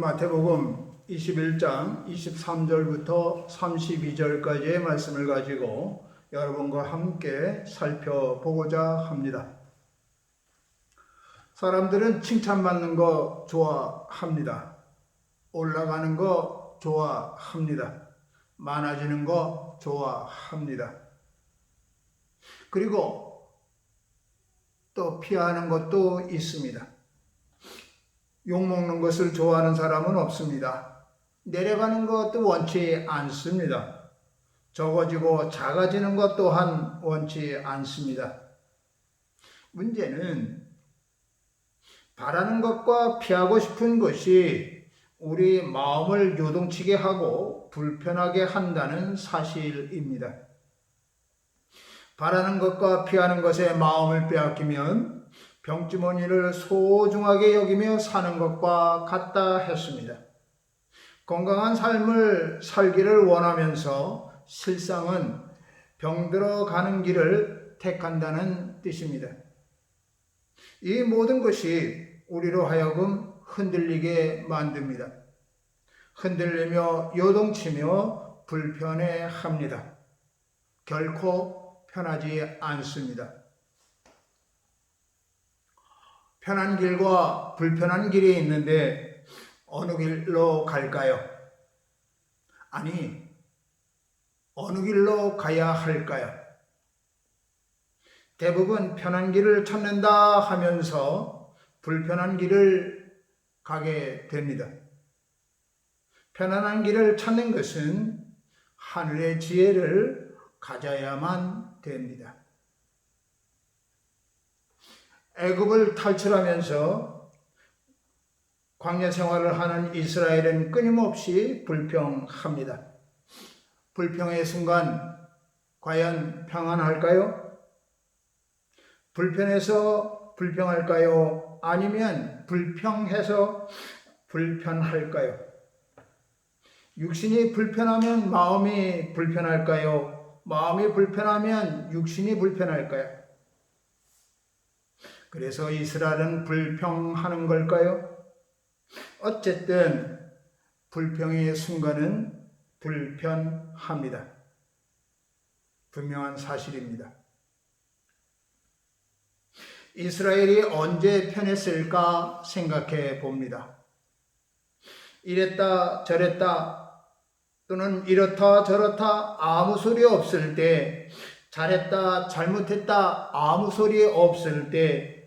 마태복음 21장 23절부터 32절까지의 말씀을 가지고 여러분과 함께 살펴보고자 합니다. 사람들은 칭찬받는 거 좋아합니다. 올라가는 거 좋아합니다. 많아지는 거 좋아합니다. 그리고 또 피하는 것도 있습니다. 욕먹는 것을 좋아하는 사람은 없습니다. 내려가는 것도 원치 않습니다. 적어지고 작아지는 것 또한 원치 않습니다. 문제는 바라는 것과 피하고 싶은 것이 우리 마음을 요동치게 하고 불편하게 한다는 사실입니다. 바라는 것과 피하는 것에 마음을 빼앗기면 병주머니를 소중하게 여기며 사는 것과 같다 했습니다. 건강한 삶을 살기를 원하면서 실상은 병들어 가는 길을 택한다는 뜻입니다. 이 모든 것이 우리로 하여금 흔들리게 만듭니다. 흔들리며 요동치며 불편해합니다. 결코 편하지 않습니다. 편한 길과 불편한 길이 있는데 어느 길로 갈까요? 아니, 어느 길로 가야 할까요? 대부분 편한 길을 찾는다 하면서 불편한 길을 가게 됩니다. 편안한 길을 찾는 것은 하늘의 지혜를 가져야만 됩니다. 애굽을 탈출하면서 광야 생활을 하는 이스라엘은 끊임없이 불평합니다. 불평의 순간 과연 평안할까요? 불편해서 불평할까요? 아니면 불평해서 불편할까요? 육신이 불편하면 마음이 불편할까요? 마음이 불편하면 육신이 불편할까요? 그래서 이스라엘은 불평하는 걸까요? 어쨌든 불평의 순간은 불편합니다. 분명한 사실입니다. 이스라엘이 언제 편했을까 생각해 봅니다. 이랬다 저랬다 또는 이렇다 저렇다 아무 소리 없을 때, 잘했다 잘못했다 아무 소리 없을 때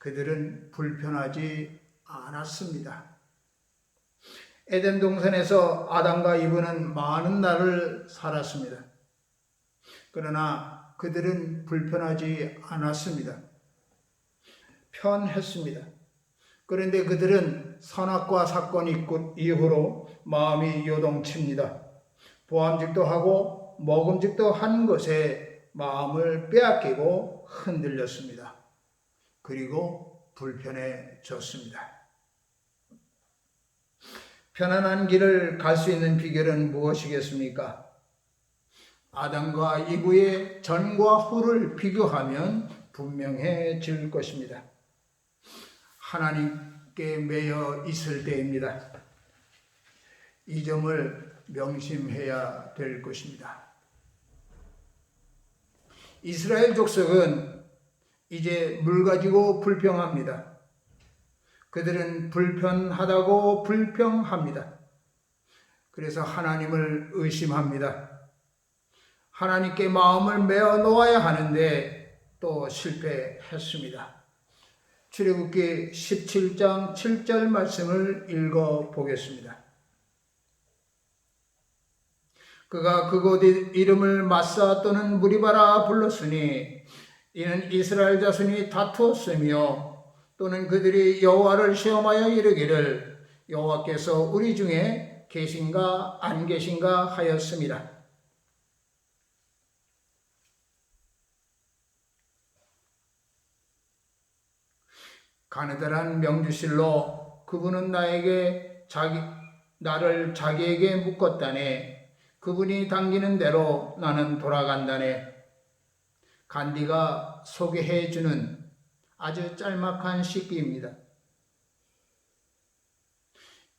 그들은 불편하지 않았습니다. 에덴 동산에서 아담과 이브는 많은 날을 살았습니다. 그러나 그들은 불편하지 않았습니다. 편했습니다. 그런데 그들은 선악과 사건이 이후로 마음이 요동칩니다. 보암직도 하고 먹음직도 한 것에 마음을 빼앗기고 흔들렸습니다. 그리고 불편해졌습니다. 편안한 길을 갈 수 있는 비결은 무엇이겠습니까? 아담과 이브의 전과 후를 비교하면 분명해질 것입니다. 하나님께 매여 있을 때입니다. 이 점을 명심해야 될 것입니다. 이스라엘 족속은 이제 물 가지고 불평합니다. 그들은 불편하다고 불평합니다. 그래서 하나님을 의심합니다. 하나님께 마음을 메어 놓아야 하는데 또 실패했습니다. 출애굽기 17장 7절 말씀을 읽어 보겠습니다. 그가 그곳 이름을 마사 또는 무리바라 불렀으니 이는 이스라엘 자손이 다투었으며 또는 그들이 여호와를 시험하여 이르기를 여호와께서 우리 중에 계신가 안 계신가 하였습니다. 가느다란 명주실로 그분은 나를 자기에게 묶었다네. 그분이 당기는 대로 나는 돌아간다네. 간디가 소개해 주는 아주 짤막한 시기입니다.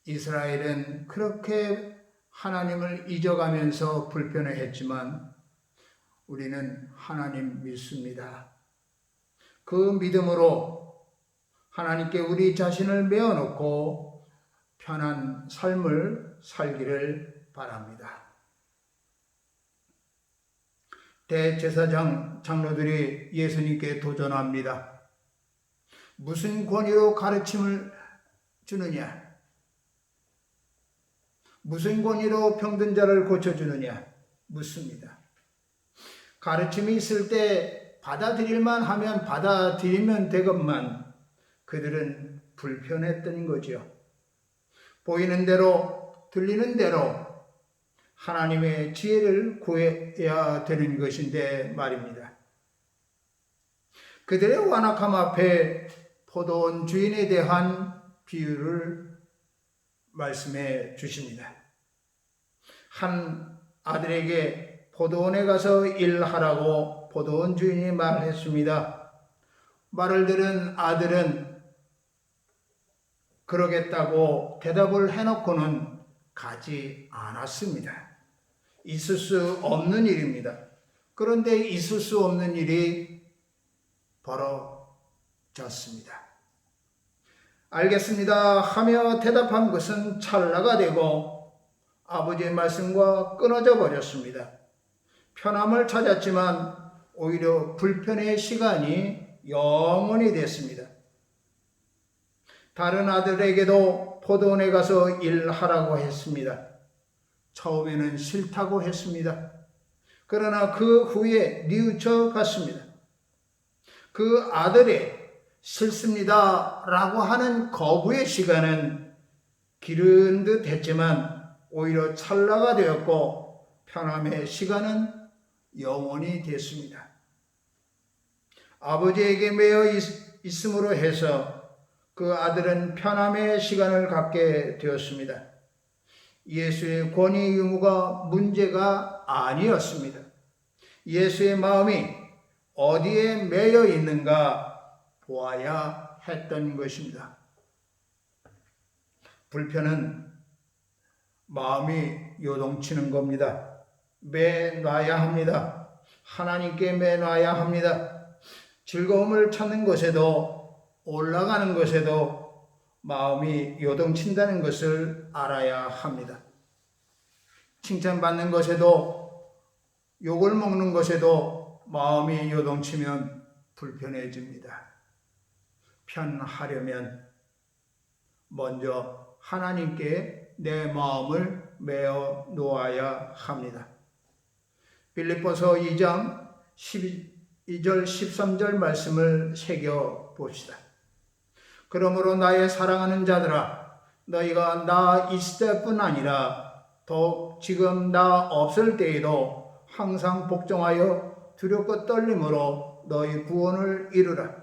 이스라엘은 그렇게 하나님을 잊어가면서 불편해했지만 우리는 하나님 믿습니다. 그 믿음으로 하나님께 우리 자신을 메어놓고 편한 삶을 살기를 바랍니다. 대제사장 장로들이 예수님께 도전합니다. 무슨 권위로 가르침을 주느냐? 무슨 권위로 병든 자를 고쳐주느냐? 묻습니다. 가르침이 있을 때 받아들일만 하면 받아들이면 되건만 그들은 불편했던 거죠. 보이는 대로 들리는 대로 하나님의 지혜를 구해야 되는 것인데 말입니다. 그들의 완악함 앞에 포도원 주인에 대한 비유를 말씀해 주십니다. 한 아들에게 포도원에 가서 일하라고 포도원 주인이 말했습니다. 말을 들은 아들은 그러겠다고 대답을 해놓고는 가지 않았습니다. 있을 수 없는 일입니다. 그런데 있을 수 없는 일이 벌어졌습니다. 알겠습니다 하며 대답한 것은 찰나가 되고 아버지의 말씀과 끊어져 버렸습니다. 편함을 찾았지만 오히려 불편의 시간이 영원히 됐습니다. 다른 아들에게도 포도원에 가서 일하라고 했습니다. 처음에는 싫다고 했습니다. 그러나 그 후에 뉘우쳐 갔습니다. 그 아들의 싫습니다 라고 하는 거부의 시간은 길은 듯 했지만 오히려 찰나가 되었고 편함의 시간은 영원히 됐습니다. 아버지에게 매여 있음으로 해서 그 아들은 편함의 시간을 갖게 되었습니다. 예수의 권위 유무가 문제가 아니었습니다. 예수의 마음이 어디에 매여 있는가 보아야 했던 것입니다. 불편은 마음이 요동치는 겁니다. 매놔야 합니다. 하나님께 매놔야 합니다. 즐거움을 찾는 것에도 올라가는 것에도 마음이 요동친다는 것을 알아야 합니다. 칭찬받는 것에도 욕을 먹는 것에도 마음이 요동치면 불편해집니다. 편하려면 먼저 하나님께 내 마음을 메어 놓아야 합니다. 빌립보서 2장 12절 13절 말씀을 새겨 봅시다. 그러므로 나의 사랑하는 자들아 너희가 나 있을 때뿐 아니라 더욱 지금 나 없을 때에도 항상 복종하여 두렵고 떨림으로 너희 구원을 이루라.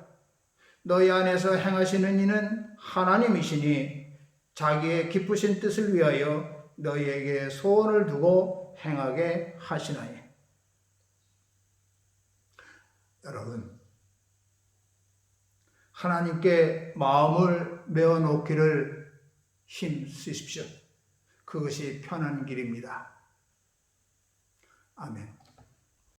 너희 안에서 행하시는 이는 하나님이시니 자기의 기쁘신 뜻을 위하여 너희에게 소원을 두고 행하게 하시나니. 여러분, 하나님께 마음을 메어 놓기를 힘쓰십시오. 그것이 편한 길입니다. 아멘.